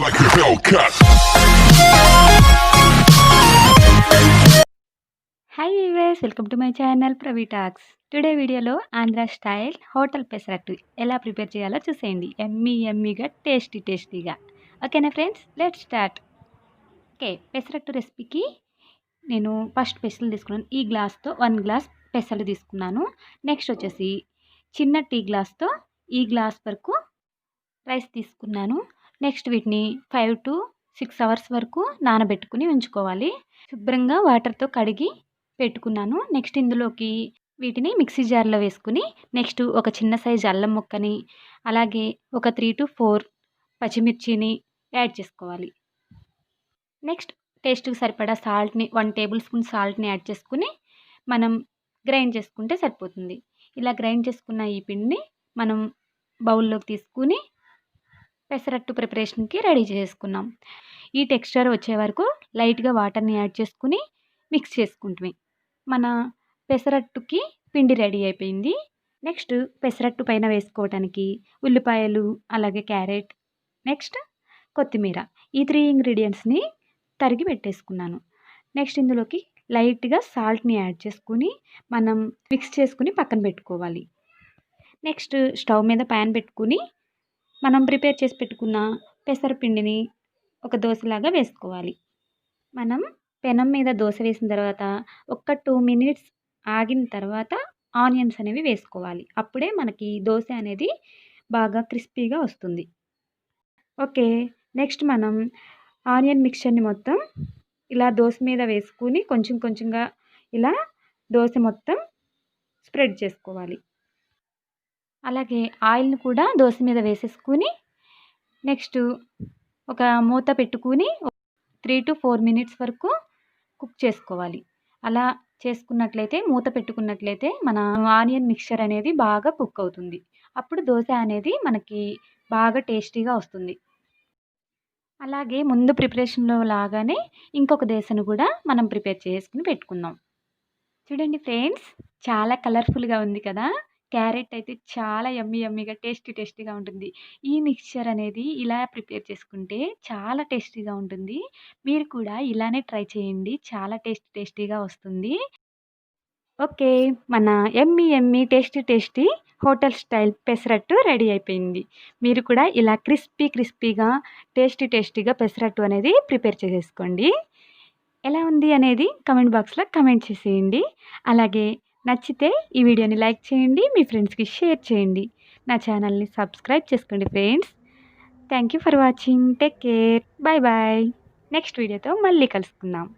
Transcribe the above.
like a Hellcat. Hi viewers, welcome to my channel Pravi talks. Today వీడియోలో Andhra style hotel pesarattu ఎలా prepare చేయాలో చూసేయండి. ఎమ్మీగా టేస్టీగా. ఓకేనా friends, let's start. Okay, pesarattu రెసిపీకి నేను ఫస్ట్ పెసలు తీసుకున్నాను. ఈ గ్లాస్తో 1 గ్లాస్ పెసలు తీసుకున్నాను. నెక్స్ట్ వచ్చేసి చిన్న టీ గ్లాస్తో ఈ గ్లాస్ వరకు రైస్ తీసుకున్నాను. నెక్స్ట్ వీటిని 5 to 6 అవర్స్ వరకు నానబెట్టుకుని ఉంచుకోవాలి. శుభ్రంగా వాటర్తో కడిగి పెట్టుకున్నాను. నెక్స్ట్ ఇందులోకి వీటిని మిక్సీ జార్లో వేసుకుని నెక్స్ట్ ఒక చిన్న సైజు అల్లం ముక్కని అలాగే ఒక 3 to 4 పచ్చిమిర్చిని యాడ్ చేసుకోవాలి. నెక్స్ట్ టేస్ట్కి సరిపడా సాల్ట్ని 1 టేబుల్ స్పూన్ సాల్ట్ని యాడ్ చేసుకుని మనం గ్రైండ్ చేసుకుంటే సరిపోతుంది. ఇలా గ్రైండ్ చేసుకున్న ఈ పిండిని మనం బౌల్లోకి తీసుకుని పెసరట్టు ప్రిపరేషన్కి రెడీ చేసుకున్నాం. ఈ టెక్స్చర్ వచ్చే వరకు లైట్గా వాటర్ని యాడ్ చేసుకుని మిక్స్ చేసుకుంటాం. మన పెసరట్టుకి పిండి రెడీ అయిపోయింది. నెక్స్ట్ పెసరట్టు పైన వేసుకోవడానికి ఉల్లిపాయలు అలాగే క్యారెట్ నెక్స్ట్ కొత్తిమీర ఈ 3 ఇంగ్రీడియంట్స్ని తరిగి పెట్టేసుకున్నాను. నెక్స్ట్ ఇందులోకి లైట్గా సాల్ట్ని యాడ్ చేసుకుని మనం మిక్స్ చేసుకుని పక్కన పెట్టుకోవాలి. నెక్స్ట్ స్టవ్ మీద ప్యాన్ పెట్టుకుని మనం ప్రిపేర్ చేసి పెట్టుకున్న పెసరపిండిని ఒక దోశలాగా వేసుకోవాలి. మనం పెనం మీద దోశ వేసిన తర్వాత ఒక 2 minutes ఆగిన తర్వాత ఆనియన్స్ అనేవి వేసుకోవాలి. అప్పుడే మనకి దోశ అనేది బాగా క్రిస్పీగా వస్తుంది. ఓకే, నెక్స్ట్ మనం ఆనియన్ మిక్చర్ని మొత్తం ఇలా దోశ మీద వేసుకుని కొంచెంగా ఇలా దోశ మొత్తం స్ప్రెడ్ చేసుకోవాలి. అలాగే ఆయిల్ని కూడా దోశ మీద వేసేసుకుని నెక్స్ట్ ఒక మూత పెట్టుకుని 3 to 4 minutes వరకు కుక్ చేసుకోవాలి. అలా చేసుకున్నట్లయితే మూత పెట్టుకున్నట్లయితే మన ఆనియన్ మిక్చర్ అనేది బాగా కుక్ అవుతుంది. అప్పుడు దోశ అనేది మనకి బాగా టేస్టీగా వస్తుంది. అలాగే ముందు ప్రిపరేషన్లో లాగానే ఇంకొక దోశను కూడా మనం ప్రిపేర్ చేసుకుని పెట్టుకుందాం. చూడండి ఫ్రెండ్స్, చాలా కలర్ఫుల్గా ఉంది కదా. క్యారెట్ అయితే చాలా యమ్మీగా టేస్టీగా ఉంటుంది. ఈ మిక్స్చర్ అనేది ఇలా ప్రిపేర్ చేసుకుంటే చాలా టేస్టీగా ఉంటుంది. మీరు కూడా ఇలానే ట్రై చేయండి, చాలా టేస్టీగా వస్తుంది. ఓకే, మన yummy tasty hotel style pesarattu ready అయిపోయింది. మీరు కూడా ఇలా క్రిస్పీగా టేస్టీగా పెసరట్టు అనేది ప్రిపేర్ చేసేసుకోండి. ఎలా ఉంది అనేది కమెంట్ బాక్స్లో కమెంట్ చేసేయండి. అలాగే నచ్చితే ఈ వీడియోని లైక్ చేయండి, మీ ఫ్రెండ్స్కి షేర్ చేయండి. నా ఛానల్ని సబ్స్క్రైబ్ చేసుకోండి friends. Thank you for watching. Take care. Bye. Next వీడియోతో మళ్ళీ కలుసుకుందాం.